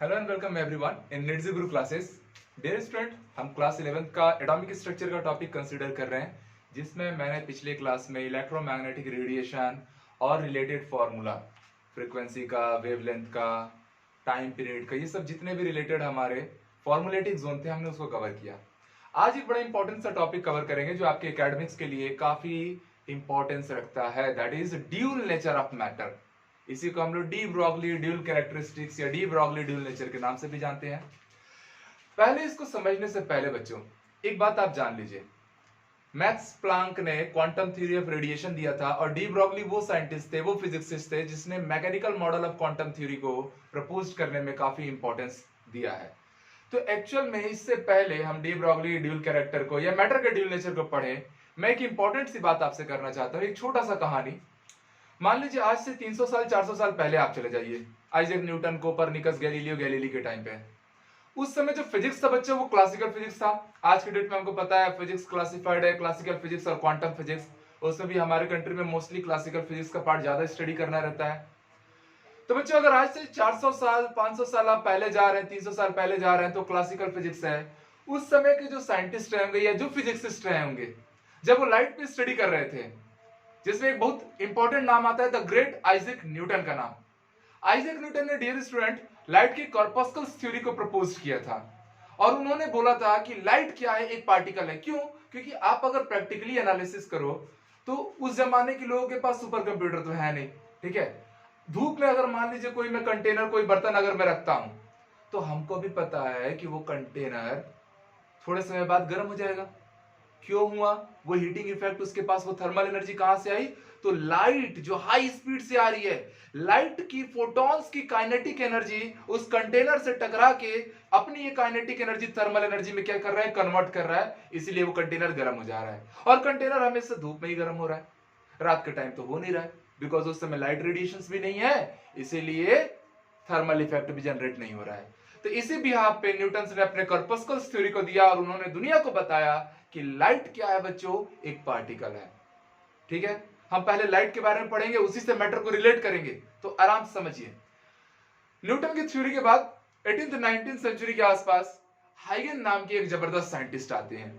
Hello and welcome everyone in निट्जी Guru classes. Dear student, हम class 11th का atomic structure का टॉपिक कंसीडर कर रहे हैं, जिसमें मैंने पिछले क्लास में इलेक्ट्रोमैग्नेटिक रेडिएशन और रिलेटेड फार्मूला, फ्रीक्वेंसी का, वेवलेंथ का, टाइम पीरियड का, ये सब जितने भी रिलेटेड हमारे फॉर्मूलेटिक जोन थे हमने उसको कवर किया। आज एक बड़ा इंपॉर्टेंट सा टॉपिक कवर करेंगे जो आपके एकेडमिक्स के लिए काफी इंपॉर्टेंस रखता है, that is dual nature of matter. इसी को हम लोग डी ब्रॉगली ड्यूल कैरेक्टरिस्टिक्स या डी ब्रॉगली ड्यूल नेचर के नाम से भी जानते हैं। पहले इसको समझने से पहले बच्चों एक बात आप जान लीजिए, मैक्स प्लांक ने क्वांटम थ्योरी ऑफ रेडिएशन दिया था और डी ब्रॉगली वो साइंटिस्ट थे, वो फिजिसिस्ट थे जिसने mechanical model of quantum theory को प्रपोज करने में काफी इंपॉर्टेंस दिया है। तो एक्चुअल में इससे पहले हम डी ब्रॉगली ड्यूल कैरेक्टर को या मैटर के ड्यूल नेचर को पढ़े, मैं एक इंपॉर्टेंट सी बात आपसे करना चाहता हूं। एक छोटा सा कहानी, मान लीजिए आज से 300 साल 400 साल पहले आप चले जाइए, Isaac Newton, Copernicus, Galileo Galilei के टाइम पे। उस समय जो फिजिक्स था बच्चों वो क्लासिकल फिजिक्स था। आज के डेट में हमको पता है फिजिक्स क्लासिफाइड है, क्लासिकल फिजिक्स और क्वांटम फिजिक्स। उसमें भी हमारे कंट्री में मोस्टली क्लासिकल फिजिक्स का पार्ट ज्यादा स्टडी करना रहता है। तो बच्चों अगर आज से 400 साल 500 साल आप पहले जा रहे हैं, 300 साल पहले जा रहे हैं, तो क्लासिकल फिजिक्स है। उस समय के जो साइंटिस्ट रहे होंगे या जो फिजिक्सिस्ट रहे होंगे, जब वो लाइट पे स्टडी कर रहे थे, जिसमें एक बहुत इंपॉर्टेंट नाम आता है द ग्रेट आइजैक न्यूटन का नाम। आइजैक न्यूटन ने डियर स्टूडेंट लाइट की कॉर्पस्कल्स थ्योरी को प्रपोज किया था और उन्होंने बोला था कि लाइट क्या है, एक पार्टिकल है। क्यों? क्योंकि आप अगर प्रैक्टिकली एनालिसिस करो तो उस जमाने के लोगों के पास सुपर कंप्यूटर तो है नहीं, ठीक है। धूप में अगर मान लीजिए कोई मैं कंटेनर, कोई बर्तन अगर मैं रखता हूं, तो हमको भी पता है कि वो कंटेनर थोड़े समय बाद गर्म हो जाएगा। क्यों हुआ? वो हीटिंग इफेक्ट, उसके पास वो थर्मल एनर्जी कहां से आई? तो लाइट जो हाई स्पीड से आ रही है, लाइट की फोटॉन्स की काइनेटिक एनर्जी उस कंटेनर से टकरा के अपनी ये काइनेटिक एनर्जी थर्मल एनर्जी में क्या कर रहा है? कन्वर्ट कर रहा है। इसीलिए वो कंटेनर गर्म हो जा रहा है। और कंटेनर हमेशा धूप में ही गर्म हो रहा है, रात के टाइम तो हो नहीं रहा है, बिकॉज उस समय लाइट रेडिएशंस भी नहीं है, इसीलिए थर्मल इफेक्ट भी जनरेट नहीं हो रहा है। तो इसी बिहाफ पे न्यूटन ने अपने कॉर्पस्कल्स थ्योरी को दिया और उन्होंने दुनिया को बताया कि लाइट क्या है बच्चों? एक पार्टिकल है। ठीक है, हम पहले लाइट के बारे में पढ़ेंगे, उसी से मैटर को रिलेट करेंगे, तो आराम से समझिए। न्यूटन की थ्योरी के बाद 18th 19th सेंचुरी के आसपास हाइगन नाम के एक जबरदस्त साइंटिस्ट आते हैं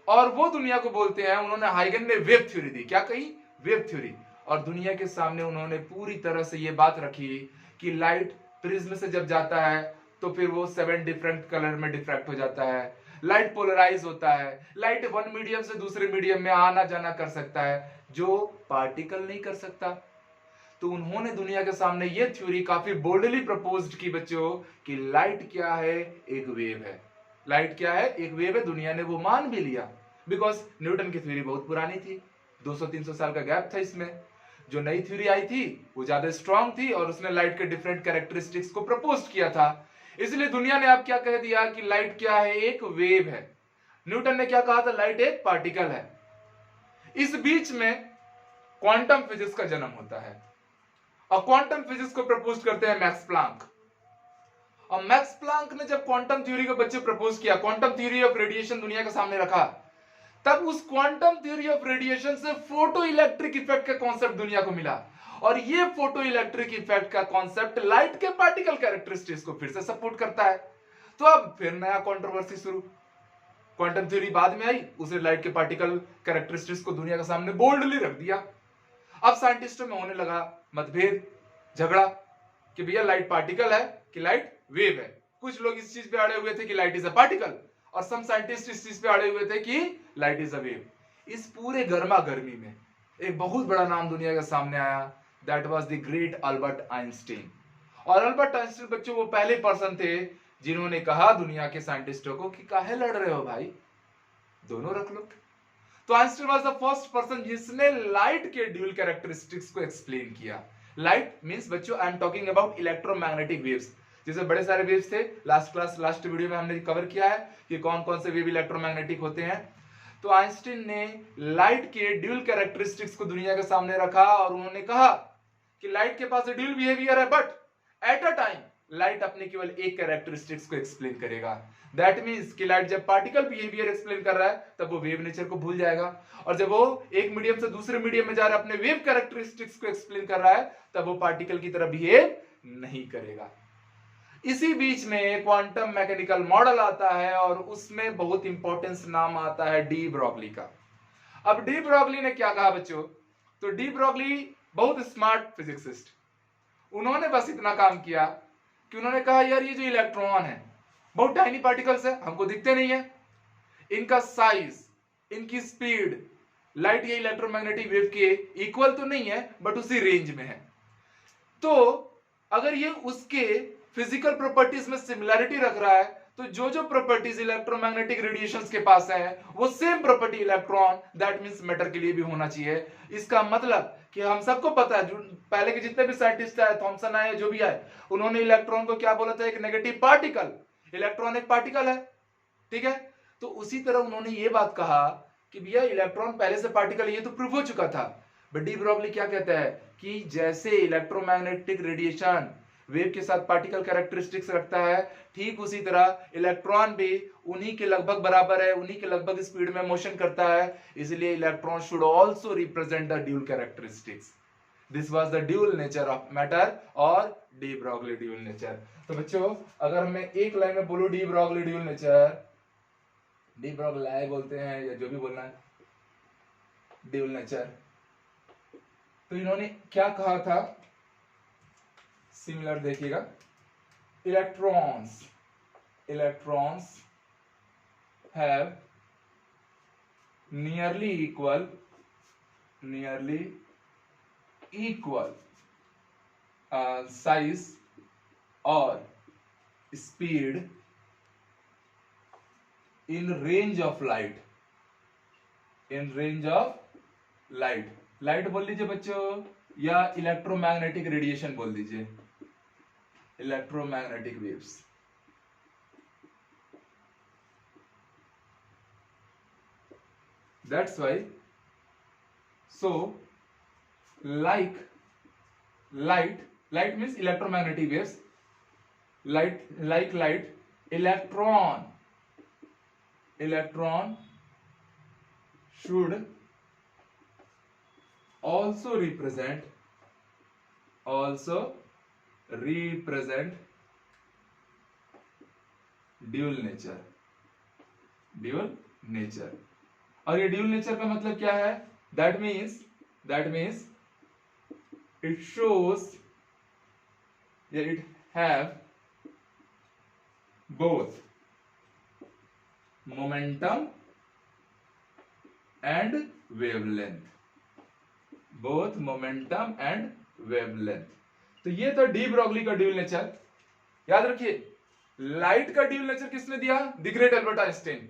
और वो दुनिया को बोलते हैं, उन्होंने हाइगन ने वेव थ्योरी दी। क्या कही? Wave theory. और दुनिया के सामने उन्होंने पूरी तरह से ये बात रखी कि लाइट प्रिज्म से जब जाता है तो फिर वो 7 डिफरेंट कलर में डिफ्रैक्ट हो जाता है, लाइट पोलराइज होता है, लाइट वन मीडियम से दूसरे मीडियम में आना जाना कर सकता है जो पार्टिकल नहीं कर सकता। तो उन्होंने दुनिया के सामने ये थ्योरी काफी बोल्डली प्रपोज्ड की बच्चों कि लाइट क्या है? एक वेव है। लाइट क्या है? एक वेव है। दुनिया ने वो मान भी लिया, बिकॉज न्यूटन की थ्योरी बहुत पुरानी थी, 200-300 साल का गैप था इसमें। जो नई थ्योरी आई थी वो ज्यादा स्ट्रांग थी और उसने लाइट के डिफरेंट कैरेक्टरिस्टिक्स को प्रपोज किया था। इसलिए दुनिया ने अब क्या कह दिया कि लाइट क्या है? एक वेव है। न्यूटन ने क्या कहा था? लाइट एक पार्टिकल है। इस बीच में क्वांटम फिजिक्स का जन्म होता है और क्वांटम फिजिक्स को प्रपोज करते हैं मैक्स प्लांक। और मैक्स प्लांक ने जब क्वांटम थ्योरी को बच्चे प्रपोज किया, क्वांटम थ्योरी ऑफ रेडिएशन दुनिया के सामने रखा, तब उस क्वांटम थ्योरी ऑफ रेडिएशन से फोटो इलेक्ट्रिक इफेक्ट का कॉन्सेप्ट दुनिया को मिला और ये फोटो इलेक्ट्रिक इफेक्ट का कॉन्सेप्ट लाइट के पार्टिकल कैरेक्टरिस्टिक्स को फिर से सपोर्ट करता है। तो अब फिर नया कंट्रोवर्सी शुरू। क्वांटम थ्योरी बाद में आई, उसने लाइट के पार्टिकल कैरेक्टरिस्टिक्स को दुनिया के सामने बोल्डली रख दिया। अब साइंटिस्टों में होने लगा मतभेद, झगड़ा कि भैया लाइट पार्टिकल है कि लाइट वेव है। कुछ लोग इस चीज पे अड़े हुए थे कि लाइट इज अ पार्टिकल और सम साइंटिस्ट इस चीज पे अड़े हुए थे कि लाइट इज अ वेव। इस पूरे गर्मा गर्मी में एक बहुत बड़ा नाम दुनिया के सामने आया, that was the great Albert Einstein. और अल्बर्ट आइंस्टीन बच्चों वो पहले पर्सन थे जिन्होंने कहा दुनिया के साइंटिस्टों को कि काहे लड़ रहे हो भाई, दोनों रख लो। तो Einstein was the first person जिसने लाइट के ड्यूल कैरेक्टरिस्टिक्स को एक्सप्लेन किया। लाइट मींस बच्चों I am talking about electromagnetic waves. जैसे बड़े सारे वेव्स थे, लास्ट वीडियो में हमने कवर किया है कि कौन कौन से वेव इलेक्ट्रोमैग्नेटिक होते हैं। तो आइंस्टीन ने लाइट के ड्यूल कैरेक्टरिस्टिक्स को दुनिया के सामने रखा और उन्होंने कहा कि लाइट के पास ड्यूल बिहेवियर है, but at a time light अपने केवल एक कैरेक्टरिस्टिक्स को एक्सप्लेन करेगा। दैट मींस कि लाइट जब पार्टिकल बिहेवियर एक्सप्लेन कर रहा है तब वो वेव नेचर को भूल जाएगा, और जब वो एक मीडियम से दूसरे मीडियम में जा रहा है अपने वेव कैरेक्टरिस्टिक्स को एक्सप्लेन कर रहा है तब वो पार्टिकल की तरह बिहेव नहीं करेगा। इसी बीच में क्वांटम मैकेनिकल मॉडल आता है और उसमें बहुत इंपॉर्टेंस नाम आता है डी ब्रॉगली का। अब डी ब्रॉगली ने क्या कहा बच्चों, तो डी ब्रॉगली बहुत स्मार्ट फिजिक्सिस्ट, उन्होंने बस इतना काम किया कि उन्होंने कहा यार ये जो इलेक्ट्रॉन है बहुत टाइनी पार्टिकल्स है, हमको दिखते नहीं है, इनका साइज, इनकी स्पीड लाइट या इलेक्ट्रोमैग्नेटिक वेव के इक्वल तो नहीं है बट उसी रेंज में है। तो अगर ये उसके फिजिकल प्रॉपर्टीज में सिमिलरिटी रख रहा है तो जो जो प्रॉपर्टीज इलेक्ट्रोमैग्नेटिक रेडिएशंस के पास है वो same property electron that means matter के लिए भी होना चाहिए। इसका मतलब कि हम सबको पता है, जो पहले के जितने भी साइंटिस्ट आए, थॉमसन आए, जो भी आए, उन्होंने इलेक्ट्रॉन को क्या बोला था, एक नेगेटिव पार्टिकल। इलेक्ट्रॉन एक पार्टिकल है, ठीक है। तो उसी तरह उन्होंने ये बात कहा कि भैया इलेक्ट्रॉन पहले से पार्टिकल, ये तो प्रूव हो चुका था। बट डी ब्रॉगली क्या कहता है कि जैसे इलेक्ट्रोमैग्नेटिक रेडिएशन वेव के साथ पार्टिकल कैरेक्टरिस्टिक्स रखता है, ठीक उसी तरह इलेक्ट्रॉन भी उन्हीं के लगभग बराबर है, उन्हीं के लगभग स्पीड में मोशन करता है, इसलिए electron should also represent the dual characteristics. This was the dual nature of matter और डी ब्रॉगली ड्यूल नेचर। तो बच्चों अगर मैं एक लाइन में बोलूं de Broglie dual nature, de Broglie बोलते हैं या जो भी बोलना है, ड्यूल नेचर, तो इन्होंने क्या कहा था, सिमिलर देखिएगा, electrons have nearly equal size और speed in range of light, light बोल दीजिए बच्चों, या इलेक्ट्रोमैग्नेटिक रेडिएशन बोल दीजिए, electromagnetic waves. That's why, so light means electromagnetic waves, light, electron should also represent dual nature. और ये ड्यूल नेचर का मतलब क्या है, that means it shows it have both momentum and wavelength, तो ये तो डी ब्रॉगली का ड्यूल नेचर। याद रखिए लाइट का ड्यूल नेचर किसने दिया, the great Albert Einstein.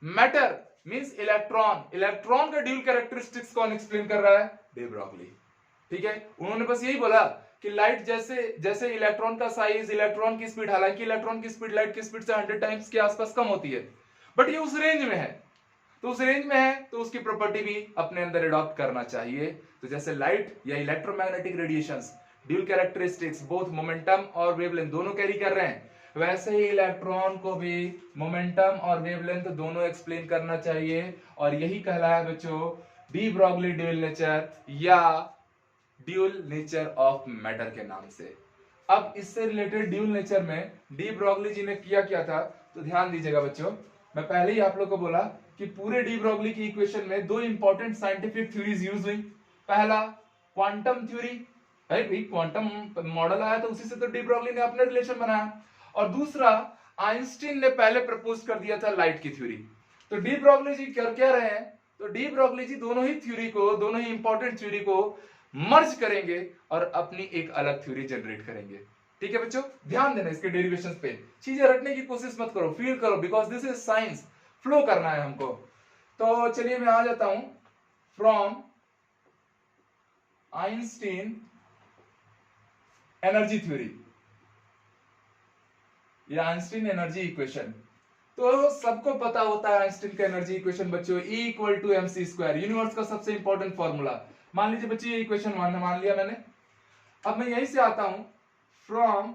Matter means electron का ड्यूल कैरेक्टरिस्टिक्स कौन एक्सप्लेन कर रहा है, डी ब्रॉगली, ठीक है। उन्होंने बस यही बोला कि लाइट जैसे इलेक्ट्रॉन का साइज, इलेक्ट्रॉन की स्पीड, हालांकि इलेक्ट्रॉन की स्पीड लाइट की स्पीड से 100 टाइम्स के आसपास कम होती है, बट ये उस रेंज में है, तो उस रेंज में है तो उसकी प्रॉपर्टी भी अपने अंदर अडॉप्ट करना चाहिए। तो जैसे लाइट या electromagnetic radiations dual characteristics both momentum और वेवलेंथ दोनों कैरी कर रहे हैं, वैसे ही इलेक्ट्रॉन को भी मोमेंटम और वेवलेंथ दोनों एक्सप्लेन करना चाहिए, और यही कहलाया बच्चों डी ब्रॉगली ड्यूल नेचर या ड्यूल नेचर ऑफ मैटर के नाम से। अब इससे रिलेटेड ड्यूल नेचर में डी ब्रॉगली जी ने किया क्या था, तो ध्यान दीजिएगा बच्चों, मैं पहले ही आप लोग को बोला कि पूरे डी ब्रॉगली की इक्वेशन में दो इंपॉर्टेंट साइंटिफिक थ्योरीज यूज हुई। पहला क्वांटम थ्योरी, भाई क्वांटम मॉडल आया तो उसी से तो डी ब्रॉगली ने अपने रिलेशन बनाया, और दूसरा आइंस्टीन ने पहले प्रपोज कर दिया था लाइट की थ्योरी। तो डी ब्रॉगली जी क्या रहे हैं, तो डी ब्रॉगली जी दोनों ही इंपॉर्टेंट थ्योरी को मर्ज करेंगे और अपनी एक अलग थ्योरी जनरेट करेंगे। ठीक है बच्चों, ध्यान देना इसके डेरिवेशंस पे, चीजें रटने की कोशिश मत करो, फील करो, because this is science, flow करना है हमको। तो चलिए मैं आ जाता हूं, फ्रॉम आइंस्टीन एनर्जी थ्योरी या आइंस्टीन एनर्जी इक्वेशन। तो सबको पता होता है आइंस्टीन का एनर्जी इक्वेशन बच्चों, E equal to mc², universe का सबसे इंपॉर्टेंट फॉर्मूला। मान लीजिए बच्चों ये इक्वेशन मान लिया मैंने। अब मैं यहीं से आता हूं, from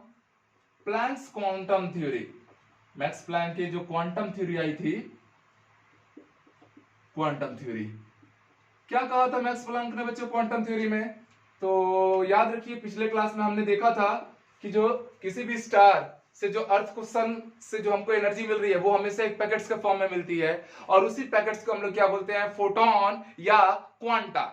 Planck's quantum theory, Max Planck की जो क्वांटम थ्योरी आई थी, क्वांटम थ्योरी क्या कहा था मैक्स प्लैंक ने बच्चों क्वांटम थ्योरी में, तो याद रखिए पिछले क्लास में हमने देखा था कि जो किसी भी स्टार से जो अर्थ को सन से जो हमको एनर्जी मिल रही है वो हमेशा एक पैकेट्स के फॉर्म में मिलती है, और उसी पैकेट्स को हम लोग क्या बोलते हैं, फोटोन या क्वांटा।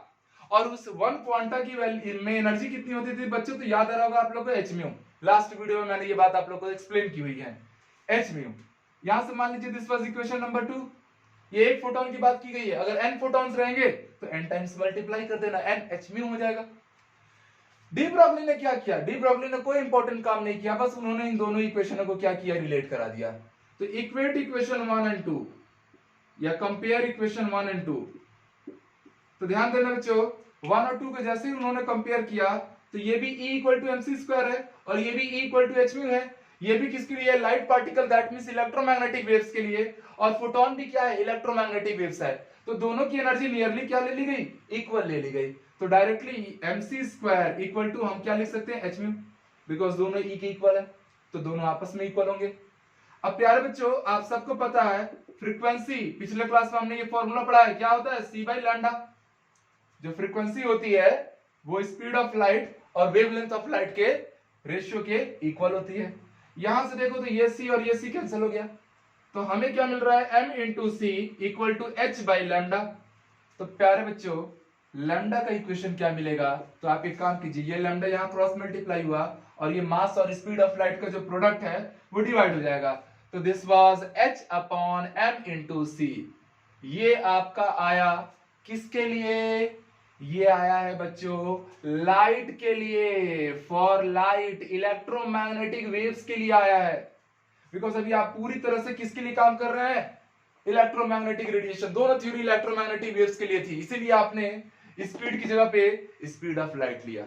और उस वन क्वांटा की वैल्यू में एनर्जी कितनी होती थी बच्चों, तो याद आ रहा होगा आप लोग को एच म्यू। लास्ट वीडियो में मैंने ये बात आप लोग को एक्सप्लेन की हुई है, एच म्यू। यहां से मान लीजिए दिस वाज इक्वेशन नंबर 2, ये एक फोटोन की बात की गई है, अगर n फोटॉन्स रहेंगे तो n टाइम्स मल्टीप्लाई कर देना, n h म्यू हो जाएगा। डी ब्रॉगली ने क्या किया, डी ब्रॉगली ने कोई इंपॉर्टेंट काम नहीं किया, बस उन्होंने इन दोनों इक्वेशनों को क्या किया, रिलेट करा दिया। तो इक्वेट इक्वेशन 1 एंड 2 या कंपेयर इक्वेशन 1 एंड 2। तो ध्यान देना बच्चों, 1 और 2 को जैसे ही उन्होंने कंपेयर किया तो ये भी E equal to mc square है और ये भी E equal to h mu है। ये भी किसके लिए, light particle, that means electromagnetic waves के लिए, और फोटोन भी क्या है, इलेक्ट्रोमैग्नेटिक वेव्स है। तो दोनों की एनर्जी नियरली क्या ले ली गई, इक्वल ले ली गई। तो directly mc square equal to हम क्या लिख सकते हैं, h म्यू, बिकॉज दोनों E के इक्वल है, तो दोनों आपस में इक्वल होंगे। अब प्यारे बच्चों, आप सबको पता है फ्रीक्वेंसी, पिछले क्लास में हमने ये फॉर्मूला पढ़ा है, क्या होता है, c बाई लैम्डा। जो फ्रीक्वेंसी होती है वो स्पीड ऑफ लाइट और वेवलेंथ ऑफ लाइट के रेशियो के इक्वल होती है। यहां से देखो तो ये c और ये c कैंसिल हो गया, तो हमें क्या मिल रहा है, m into c equal to h by lambda. तो प्यारे बच्चों, लैम्डा का इक्वेशन क्या मिलेगा, तो आप एक काम कीजिए, ये लैम्डा यहाँ क्रॉस मल्टीप्लाई हुआ और ये मास और स्पीड ऑफ लाइट का जो प्रोडक्ट है वो डिवाइड हो जाएगा। तो this was h upon m into c. ये आपका आया किसके लिए, ये आया है बच्चों लाइट के लिए, फॉर लाइट, इलेक्ट्रोमैग्नेटिक वेव्स के लिए आया है। बिकॉज अभी आप पूरी तरह से किसके लिए काम कर रहे हैं, इलेक्ट्रोमैग्नेटिक रेडिएशन। दोनों थ्योरी इलेक्ट्रोमैग्नेटिक वेव्स के लिए थी, इसीलिए आपने स्पीड की जगह पे स्पीड ऑफ लाइट लिया।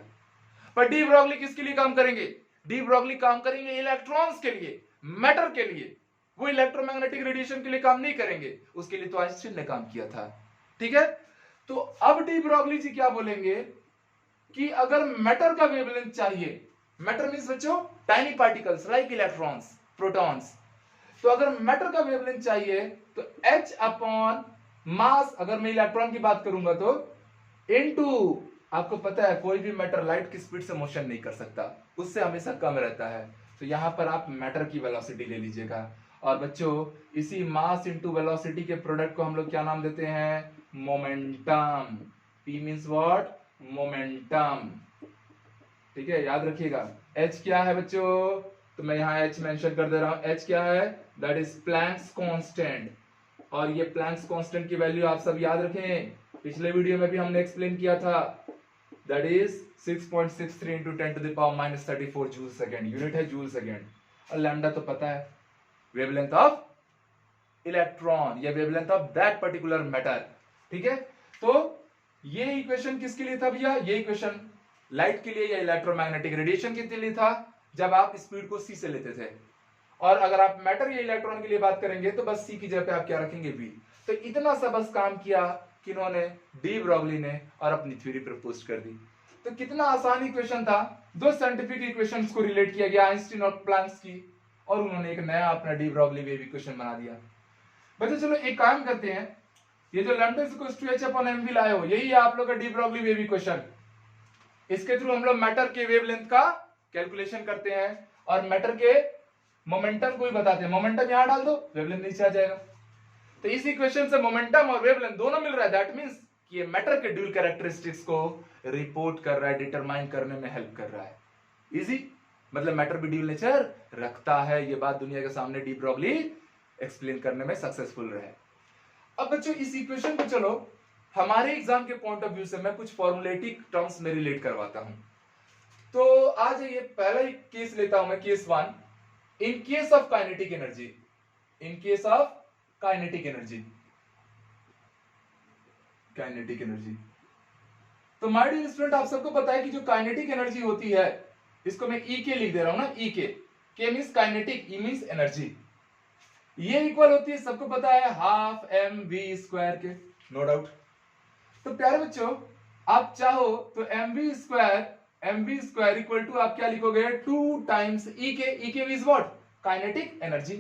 पर डी ब्रॉगली किसके लिए काम करेंगे, डी ब्रॉगली काम करेंगे इलेक्ट्रॉन्स के लिए, मैटर के लिए। वो इलेक्ट्रोमैग्नेटिक रेडिएशन के लिए काम नहीं करेंगे, उसके लिए तो आइंस्टीन ने काम किया था। ठीक है, तो अब डी ब्रॉगली जी क्या बोलेंगे कि अगर मैटर का वेवलेंथ चाहिए, मैटर मींस बच्चों tiny particles like electrons, protons. तो अगर मैटर का वेवलेंथ चाहिए तो h अपॉन मास, अगर मैं इलेक्ट्रॉन की बात करूंगा तो इनटू, आपको पता है कोई भी मैटर लाइट की स्पीड से मोशन नहीं कर सकता, उससे हमेशा कम रहता है। तो यहां पर आप मैटर की वेलोसिटी ले लीजिएगा, और बच्चों इसी मास इंटू वेलोसिटी के प्रोडक्ट को हम लोग क्या नाम देते हैं, momentum. P means what, momentum. ठीक है, याद रखिएगा। H क्या है बच्चों, तो मैं यहाँ H मेंशन कर दे रहा हूं, H क्या है, दैट इज प्लैंक्स कांस्टेंट। और ये प्लैंक्स कांस्टेंट की वैल्यू आप सब याद रखें, पिछले वीडियो में भी हमने एक्सप्लेन किया था, that is 6.63 into 10 to the power minus 34 joule second, unit है जूल सेकेंड। और लैम्डा तो पता है, वेवलेंथ ऑफ इलेक्ट्रॉन या wavelength of that particular matter. ठीक है, तो ये इक्वेशन किसके लिए था भैया, ये इक्वेशन लाइट के लिए या इलेक्ट्रोमैग्नेटिक रेडिएशन के लिए था, जब आप स्पीड को c से लेते थे। और अगर आप मैटर या इलेक्ट्रॉन के लिए बात करेंगे तो बस c की जगह पे आप क्या रखेंगे, v। तो इतना सा बस काम किया किन्होंने, डी ब्रॉगली ने, और अपनी थ्योरी प्रपोज कर दी। तो कितना आसान इक्वेशन था, दो साइंटिफिक इक्वेशंस को रिलेट किया गया, आइंस्टीन और प्लैंक्स की, और उन्होंने एक नया अपना डी ब्रॉगली वेव इक्वेशन बना दिया। बच्चों चलो एक काम करते हैं, ये जो lambda equals to h upon mv लाए हो, यही है आप लोग का डी ब्रॉगली वेव इक्वेशन। इसके थ्रू हम लोग मैटर के वेवलेंथ का कैलकुलेशन करते हैं और मैटर के मोमेंटम को भी बताते हैं। मोमेंटम यहां डाल दो, वेवलेंथ नीचे आ जाएगा। तो इस इक्वेशन से मोमेंटम और वेवलेंथ दोनों मिल रहा है, दैट मींस कि ये मैटर के ड्यूल कैरेक्टरिस्टिक्स को रिपोर्ट कर रहा है, डिटरमाइन करने में हेल्प कर रहा है। इजी, मतलब मैटर भी ड्यूल नेचर रखता है, ये बात दुनिया के सामने डी ब्रॉगली एक्सप्लेन करने में सक्सेसफुल रहे। अब बच्चों इस इक्वेशन को चलो हमारे एग्जाम के पॉइंट ऑफ व्यू से मैं कुछ फॉर्मुलेटिक टर्म्स में रिलेट करवाता हूं। तो आज ये पहला एक केस लेता हूं मैं, case 1, in case of kinetic energy, in case of kinetic energy, kinetic energy. तो माय डियर स्टूडेंट, आप सबको पता है कि जो काइनेटिक एनर्जी होती है, इसको मैं ई के लिख दे रहा हूं ना, E K means kinetic, E means energy. ये इक्वल होती है, सबको पता है, हाफ एम वी स्क्वायर के, नो डाउट। तो प्यारे बच्चों, आप चाहो तो m v square equal to आप क्या लिखोगे, 2 times E K means what, kinetic energy.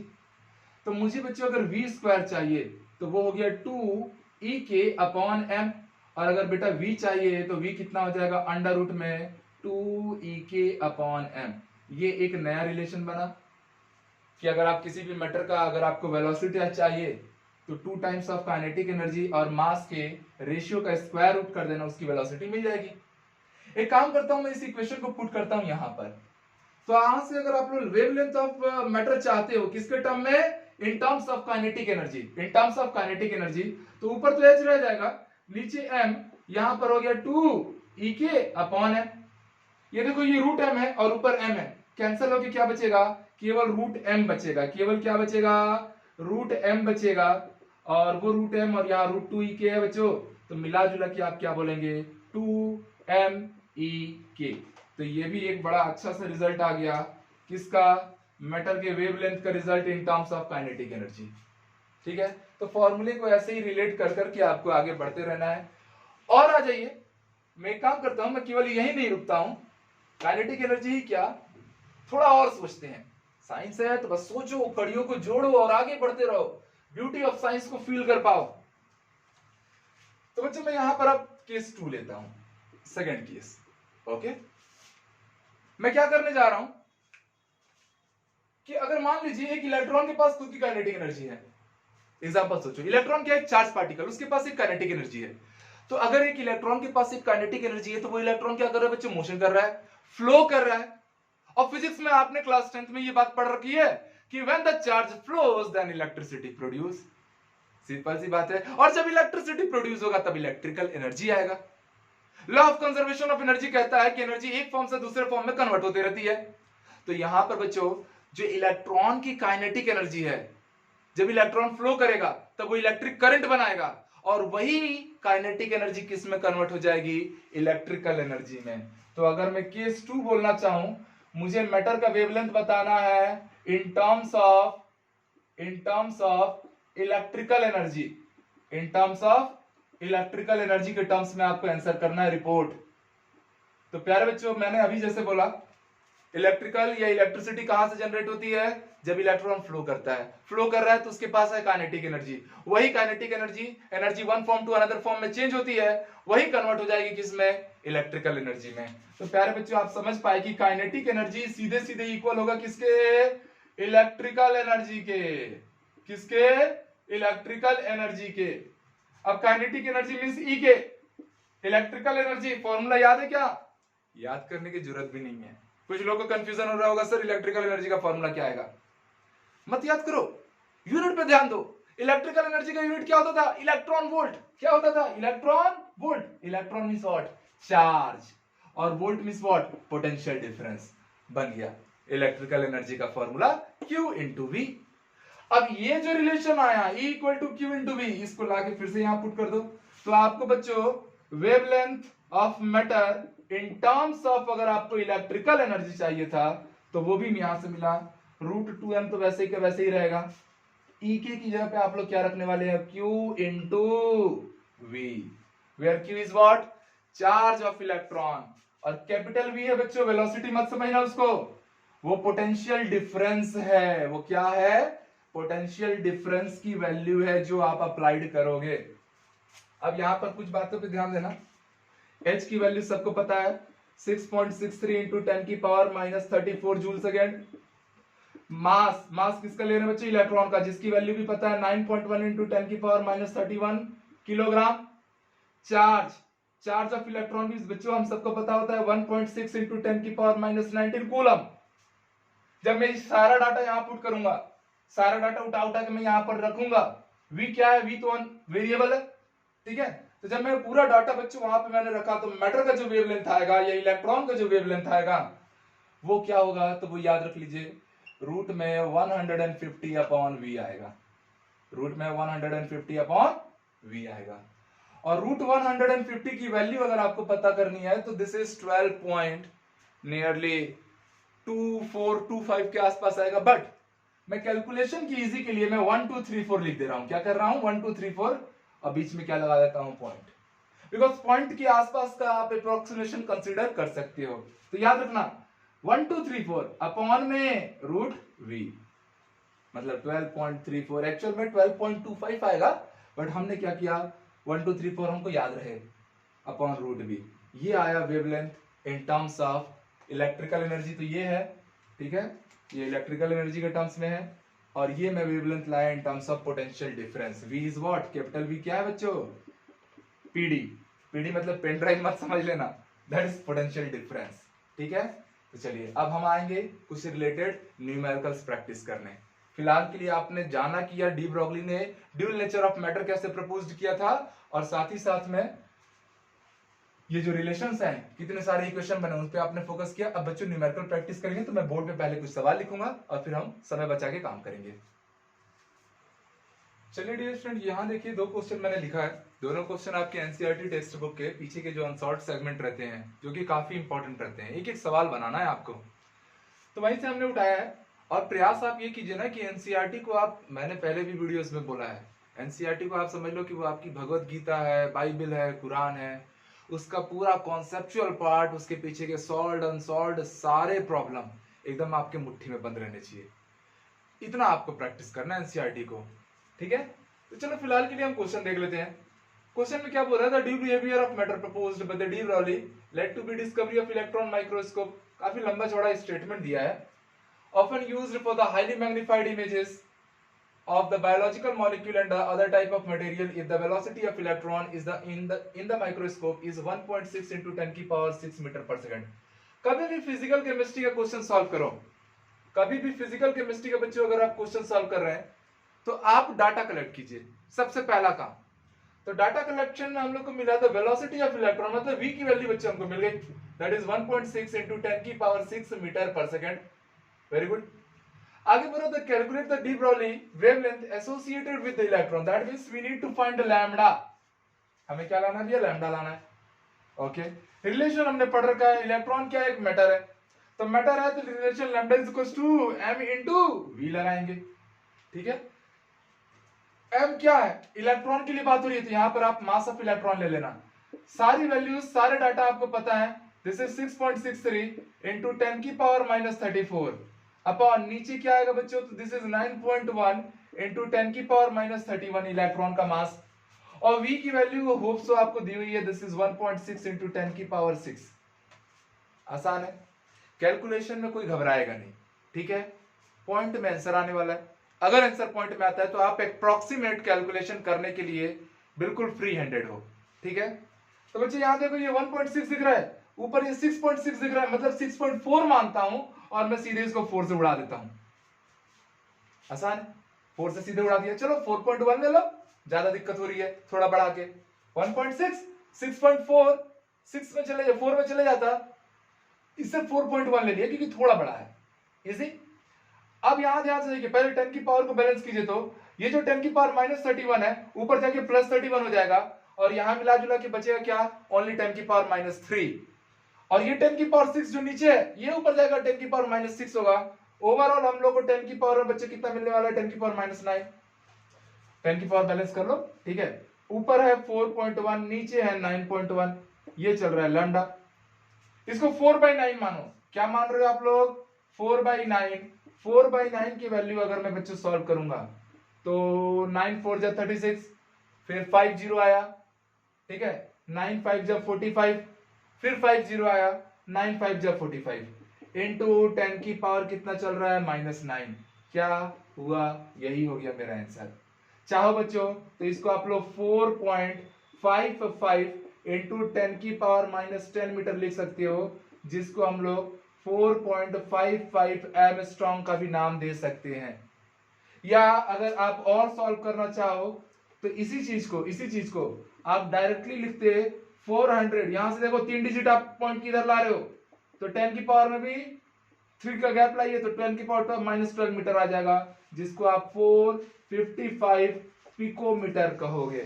तो मुझे बच्चों अगर वी स्क्वायर चाहिए तो वो हो गया 2 ई के अपॉन एम, और अगर बेटा वी चाहिए तो वी कितना हो जाएगा, अंडर रूट में 2 ई के अपॉन एम। ये एक नया रिलेशन बना कि अगर आप किसी भी मैटर का अगर आपको वेलोसिटी चाहिए तो 2 टाइम्स ऑफ काइनेटिक एनर्जी और मास के रेशियो का स्क्वायर रूट कर देना, उसकी वेलोसिटी मिल जाएगी। एक काम करता हूं, मैं इस इक्वेशन को पुट करता हूं यहां पर। तो यहां से अगर आप लोग वेवलेंथ ऑफ मैटर चाहते हो किसके टर्म में, इन terms of kinetic energy, in terms of kinetic energy, तो ऊपर तो h रह जाएगा, नीचे m, यहां पर हो गया 2 e के अपॉन m। ये देखो ये रूट m है और ऊपर m है, कैंसिल होके क्या बचेगा, केवल रूट m बचेगा, केवल क्या बचेगा, रूट m बचेगा, और वो रूट m और यहाँ रूट 2 e के है बच्चों, तो मिला जुला के आप क्या बोलेंगे 2m e के। तो ये भी एक बड़ा अच्छा सा रिजल्ट आ गया, किसका, मैटर के वेवलेंथ का result in terms of kinetic energy. ठीक है, तो फॉर्मूले को ऐसे ही रिलेट कर करके आपको आगे बढ़ते रहना है। और आ जाइए, मैं एक काम करता हूं, मैं केवल यही नहीं रुकता हूं, काइनेटिक एनर्जी ही क्या, थोड़ा और सोचते हैं। साइंस है तो बस सोचो, कड़ियों को जोड़ो और आगे बढ़ते रहो, ब्यूटी ऑफ साइंस को फील कर पाओ। तो बच्चों मैं यहां पर अब केस 2 लेता हूं, सेकंड केस। ओके, मैं क्या करने जा रहा हूं कि अगर मान लीजिए एक इलेक्ट्रॉन के पास खुद की काइनेटिक एनर्जी है। एग्जांपल सोचो, इलेक्ट्रॉन क्या है, एक चार्ज पार्टिकल, उसके पास एक काइनेटिक एनर्जी है। तो अगर एक इलेक्ट्रॉन के पास एक काइनेटिक एनर्जी है तो वो इलेक्ट्रॉन क्या कर रहा है बच्चों, मोशन कर रहा है, फ्लो कर रहा है। और फिजिक्स में आपने क्लास 10th में ये बात पढ़ रखी है कि when the charge flows then electricity produce. Simple सी बात है, और जब इलेक्ट्रिसिटी प्रोड्यूस होगा तब इलेक्ट्रिकल एनर्जी आएगा। Law of conservation of energy कहता है कि एनर्जी एक फॉर्म से दूसरे फॉर्म में कन्वर्ट होती रहती है। तो यहां पर बच्चों जो इलेक्ट्रॉन की काइनेटिक एनर्जी है, जब इलेक्ट्रॉन फ्लो करेगा तब वो इलेक्ट्रिक करंट बनाएगा, और वही काइनेटिक एनर्जी किस में कन्वर्ट हो जाएगी, इलेक्ट्रिकल एनर्जी में। तो अगर मैं केस 2 बोलना चाहूं, मुझे मैटर का वेवलेंथ बताना है इन terms of electrical energy, in terms of electrical energy के टर्म्स में आपको आंसर करना है रिपोर्ट। तो प्यारे बच्चों मैंने अभी जैसे बोला, इलेक्ट्रिकल या इलेक्ट्रिसिटी कहां से जनरेट होती है, जब इलेक्ट्रॉन फ्लो करता है, फ्लो कर रहा है तो उसके पास है काइनेटिक एनर्जी, वही kinetic energy one form to another form में चेंज होती है, वही कन्वर्ट हो जाएगी किसमें, इलेक्ट्रिकल एनर्जी में। तो प्यारे बच्चों आप समझ पाए कि काइनेटिक एनर्जी सीधे सीधे इक्वल होगा किसके, इलेक्ट्रिकल एनर्जी के, किसके, इलेक्ट्रिकल एनर्जी के। अब काइनेटिक एनर्जी मींस ई के, इलेक्ट्रिकल एनर्जी फॉर्मूला याद है क्या, याद करने की जरूरत भी नहीं है। कुछ लोगों को कंफ्यूजन हो रहा होगा, सर इलेक्ट्रिकल एनर्जी का फॉर्मूला क्या आएगा, मत याद करो, यूनिट पे ध्यान दो। इलेक्ट्रिकल एनर्जी का यूनिट क्या होता था, इलेक्ट्रॉन वोल्ट। क्या होता था, electron volt. Electron means what, charge, और volt means what, potential difference. बन गया इलेक्ट्रिकल एनर्जी का फॉर्मूला Q इंटू V। अब ये जो रिलेशन आया E equal to Q into V, इसको लाके फिर से यहां पुट कर दो, तो आपको बच्चों wavelength of matter in terms of, अगर आपको इलेक्ट्रिकल एनर्जी चाहिए था तो वो भी यहां से मिला, √2m तो वैसे ही का वैसे ही रहेगा। E के की जगह पे आप लोग क्या रखने वाले हैं, Q into V, where Q is what, charge of electron, और कैपिटल V है बच्चों, वेलोसिटी मत समझना उसको, वो पोटेंशियल डिफरेंस है। वो क्या है, पोटेंशियल डिफरेंस की वैल्यू है जो आप अप्लाइड करोगे। अब यहां पर कुछ बातों पे ध्यान देना, H की वैल्यू सबको पता है 6.63 इंटू 10 की पावर -34 जूल सेकेंड। मास किसका ले रहे हैं बच्चे, इलेक्ट्रॉन का, जिसकी वैल्यू भी पता है 9.1 इंटू 10 की power -31 kilogram. Charge of electron भी बच्चों हम सबको पता होता है 1.6 इंटू 10 की पावर -19 कूलम। जब मैं सारा डाटा यहां पुट करूंगा, सारा डाटा उठा के मैं यहां पर रखूंगा, V क्या है, V तो वेरिएबल है, ठीक है। तो जब मैं पूरा डाटा बच्चों वहां पे मैंने रखा, तो मैटर का जो वेवलेंथ आएगा या इलेक्ट्रॉन का जो वेवलेंथ आएगा वो क्या होगा, तो वो याद रख लीजिए, रूट में 150 अपॉन V आएगा, रूट में 150 अपॉन V आएगा। और रूट 150 की वैल्यू अगर आपको पता करनी है तो दिस इज 12 पॉइंट नियरली 2425 के आसपास आएगा। बट मैं कैलकुलेशन की इजी के लिए मैं 1 2 3 4 लिख दे रहा हूं। क्या कर रहा हूं, 1 2 3 4, और बीच में क्या लगा देता हूं, पॉइंट, बिकॉज पॉइंट के आसपास का आप अप्रोक्सीमेशन कंसीडर कर सकते हो। तो याद रखना 1 2 3 4 अपॉन में रूट V, मतलब 12.34, एक्चुअल में 12.25 आएगा, बट हमने क्या किया 1 2 3 4 हमको याद रहे, अपॉन रूट V। ये आया wavelength in terms of electrical energy. तो ये है ठीक है, ये इलेक्ट्रिकल एनर्जी के टर्म्स में है, और ये मैं वेवलेंथ लाया इन terms of potential difference. V is what, capital V क्या है बच्चों, PD। PD मतलब पेन ड्राइव मत समझ लेना, दैट इज पोटेंशियल डिफरेंस। ठीक है, तो चलिए अब हम आएंगे कुछ रिलेटेड न्यूमेरिकल्स प्रैक्टिस करने। फिलहाल के लिए आपने जाना कि यार डी ब्रोगली ने ड्यूल नेचर ऑफ मैटर कैसे प्रपोज्ड किया था, और साथ ही साथ में ये जो रिलेशंस हैं, कितने सारे इक्वेशन बने, उन पे आपने फोकस किया। अब बच्चों न्यूमेरिकल प्रैक्टिस करेंगे, तो मैं बोर्ड पे पहले कुछ सवाल लिखूंगा और फिर हम समय बचा के काम करेंगे। चलिए डियर स्टूडेंट, यहाँ देखिए दो क्वेश्चन मैंने लिखा है। दोनों क्वेश्चन आपके एनसीईआरटी टेक्स्ट बुक के पीछे के जो अनसॉल्व्ड सेगमेंट रहते हैं, जो कि काफी इंपॉर्टेंट रहते हैं, एक एक सवाल बनाना है आपको, तो वहीं से हमने उठाया है। और प्रयास आप ये कीजिए ना कि एनसीईआरटी को आप, मैंने पहले भी वीडियोस में बोला है, एनसीईआरटी को आप समझ लो कि वो आपकी भगवत गीता है, बाइबल है, कुरान है। उसका पूरा कॉन्सेप्चुअल पार्ट, उसके पीछे के सॉल्व्ड अनसॉल्व्ड सारे प्रॉब्लम एकदम आपके मुट्ठी में बंद रहने चाहिए। इतना आपको प्रैक्टिस करना है एनसीईआरटी को। ठीक है, तो चलो फिलहाल के लिए हम क्वेश्चन देख लेते हैं। क्वेश्चन में क्या बोल रहा है, the dual behaviour of matter proposed by the de Broglie led to be discovery of electron microscope. काफी लंबा चौड़ा स्टेटमेंट दिया है। Often used for the highly magnified images of the biological molecule and the other type of material if the velocity of electron is in the microscope is 1.6 into 10 की power 6 metre पर second. कभी भी physical chemistry का question solve करो, कभी भी physical chemistry का बच्चों अगर आप क्वेश्चन सॉल्व कर रहे हैं, तो आप डाटा कलेक्ट कीजिए, सबसे पहला काम। तो डाटा कलेक्शन में हम लोग को मिला था वेलोसिटी ऑफ इलेक्ट्रॉन, मतलब v की वैल्यू बच्चों हमको मिल गई, दैट इज 1.6 into 10 की पावर 6 मीटर पर सेकंड। Very good. आगे बढ़ो, the calculate the de Broglie wavelength associated with the electron, that means we need to find the lambda. हमें क्या लाना है, लैम्डा लाना है। ओके, रिलेशन हमने पढ़ रखा है, इलेक्ट्रॉन क्या है, एक मैटर है, तो मैटर है तो relation lambda is equal to m into v लगाएंगे। ठीक है, m क्या है, इलेक्ट्रॉन के लिए बात हो रही है, तो यहां पर आप मास ऑफ इलेक्ट्रॉन ले लेना। सारी वैल्यूज, सारे डाटा आपको पता है, दिस इज 6.63 into 10 की पावर -34 अपॉन नीचे क्या आएगा बच्चों, तो दिस इज 9.1 into 10 की पावर -31 इलेक्ट्रॉन का मास, और v की वैल्यू होप सो आपको दी हुई है, दिस इज 1.6 into 10 की पावर 6। आसान है, कैलकुलेशन में कोई घबराएगा नहीं। ठीक है, पॉइंट में आंसर आने वाला है। अगर आंसर पॉइंट में आता है तो आप अप्रॉक्सीमेट कैलकुलेशन करने के लिए बिल्कुल फ्री हैंडेड हो। ठीक है, तो बच्चे यहां देखो, ये 1.6 दिख रहा है, ऊपर ये 6.6 दिख रहा है, मतलब 6.4 मानता हूं, और मैं सीधे इसको 4 से उड़ा देता हूं। आसान है, 4 से सीधे उड़ा दिया। चलो 4.1 ले लो, ज्यादा दिक्कत हो रही है, थोड़ा बढ़ा के 1.6 6.4 6 में चले जाए, 4 में चले जाता, इससे 4.1 ले लिया क्योंकि थोड़ा बड़ा है। इजी। अब यहां ध्यान से देखिए, पहले 10 की पावर को बैलेंस कीजिए, तो ये जो 10 की पावर -31 है, ऊपर जाके +31 हो जाएगा, और यहां मिला जुला के बचेगा क्या, ओनली 10 की पावर -3, और ये 10 की पावर 6 जो नीचे है, ये ऊपर जाएगा 10 की पावर -6 होगा। ओवरऑल हम लोग को 10 की पावर में बच्चे कितना मिलने वाला है, 10 की पावर -9। 10 की पावर बैलेंस कर लो। ठीक है, ऊपर है 4.1, नीचे है 9.1, ये चल रहा है लैम्डा। इसको 4/9 मानो। क्या मान रहे हो आप लोग, 4/9। 4/9 की वैल्यू अगर मैं बच्चों सॉल्व करूंगा, तो 9 4 जा 36, फिर 5 0 आया। ठीक है, 9 5 जा 45, फिर 5 0 आया, 9 5 जा 45 इंटू 10 की पावर कितना चल रहा है, -9। क्या हुआ, यही हो गया मेरा आंसर। चाहो बच्चों तो इसको आप लोग 4.55 इंटू 10 की पावर -10 मीटर लिख सकते हो, जिसको हम लोग 4.55 एंगस्ट्रॉम का भी नाम दे सकते हैं। या अगर आप और सॉल्व करना चाहो तो इसी चीज को आप डायरेक्टली लिखते 400, यहां से देखो 3 डिजिट आप पॉइंट किधर ला रहे हो, तो 10 की पावर में भी 3 का गैप लाइए, तो 10 की पावर -12 मीटर आ जाएगा, जिसको आप 455 पिकोमीटर कहोगे।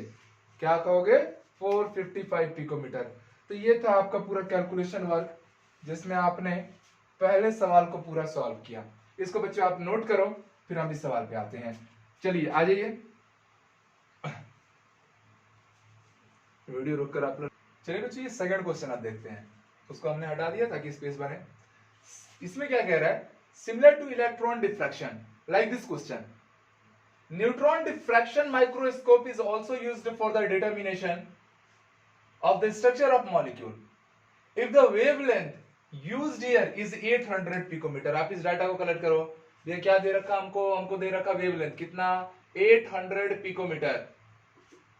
क्या कहोगे, 455 पिकोमीटर। तो ये था आपका पूरा कैलकुलेशन वर्क, जिसमें आपने पहले सवाल को पूरा सॉल्व किया। इसको बच्चों आप नोट करो, फिर हम इस सवाल पे आते हैं। चलिए आ जाइए, वीडियो रोक कर आप लोग। चलिए बच्चों, ये सेकंड क्वेश्चन आप देखते हैं, उसको हमने हटा दिया ताकि स्पेस बने। इसमें क्या कह रहा है, similar to electron diffraction like this question, neutron diffraction microscope is also used for the determination of the structure of molecule if the wavelength used here is 800 picometre. आप इस डाटा को कलेक्ट करो। ये क्या दे रखा हमको दे रखा वेवलेंथ कितना 800 पिकोमीटर।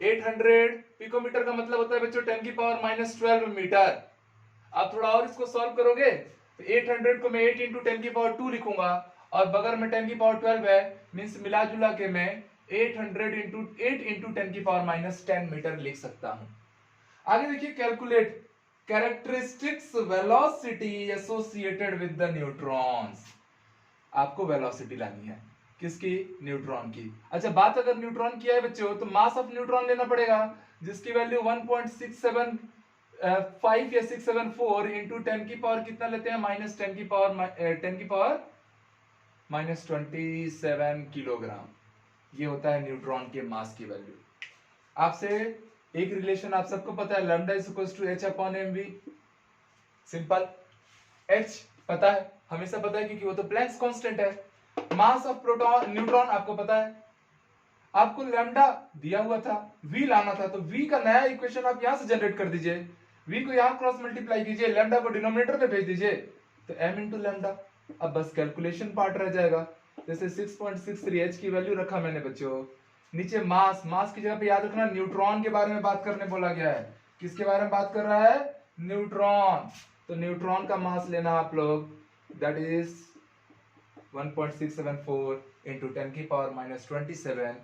800 पिकोमीटर का मतलब होता है बच्चों 10 की पावर -12 मीटर। आप थोड़ा और इसको सॉल्व करोगे तो 800 को मैं 8 इंटू 10 की पावर 2 लिखूंगा और बगल में 10 की पावर 12 है, मीन्स मिला जुला के मैं 800 इंटू 8 इंटू 10 की पावर -10 मीटर लिख सकता हूं। आगे देखिए calculate characteristics velocity associated with the neutrons. आपको वेलोसिटी लानी है किसकी, न्यूट्रॉन की। अच्छा बात अगर न्यूट्रॉन की है बच्चों तो मास ऑफ न्यूट्रॉन लेना पड़ेगा जिसकी वैल्यू 1.675 या 674 इंटू 10 की पावर कितना लेते हैं -10 की पावर -27 किलोग्राम। ये होता है न्यूट्रॉन के मास की वैल्यू। आपसे एक रिलेशन आप सबको पता है, lambda is equal to h upon mv। Simple, h पता है, हमेशा पता है क्योंकि वो तो प्लैंक्स कांस्टेंट है। मास ऑफ प्रोटॉन न्यूट्रॉन आपको पता है। आपको लैम्डा दिया हुआ था, v लाना था, तो v का नया इक्वेशन आप यहां से जनरेट कर दीजिए, v को यहां क्रॉस मल्टीप्लाई कीजिए, लैम्डा को डिनोमिनेटर में भेज दीजिए, तो m इंटू लैम्डा। अब बस कैलकुलेशन पार्ट रह जाएगा। जैसे 6.63 h की वैल्यू रखा मैंने बच्चों, नीचे मास की जगह पे याद रखना न्यूट्रॉन के बारे में बात करने बोला गया है। किसके बारे में बात कर रहा है, न्यूट्रॉन। तो न्यूट्रॉन का मास लेना आप लोग, दैट इज 1.674 इंटू 10 की पावर -27,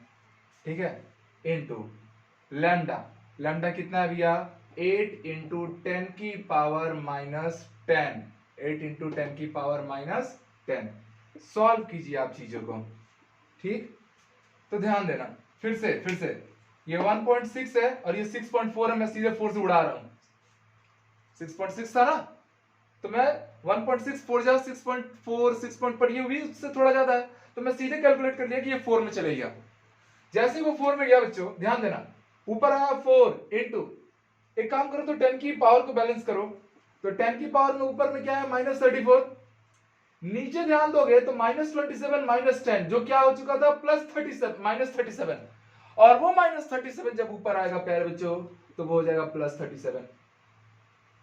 ठीक है, इंटू लैम्डा कितना है भैया 8 इंटू 10 की पावर -10, 8 इंटू 10 की पावर -10। सॉल्व कीजिए आप चीजों को, ठीक। तो ध्यान देना फिर से ये 1.6 है और ये 6.4 है, मैं सीधे 4 से उड़ा रहा हूं। 6.6 था ना, तो मैं 1.6 4 जा 6.4 6. पर ये भी उससे थोड़ा ज्यादा है, तो मैं सीधे कैलकुलेट कर लिया कि ये 4 में चले गया। जैसे ही वो 4 में गया बच्चों ध्यान देना, ऊपर आया 4 इंटू, एक काम करो तो 10 की पावर को बैलेंस करो, तो 10 की पावर में ऊपर में क्या है -34, नीचे ध्यान दोगे तो -27 -10 जो क्या हो चुका था +37 और वो -37 जब ऊपर आएगा प्यारे बच्चों तो वो हो जाएगा +37।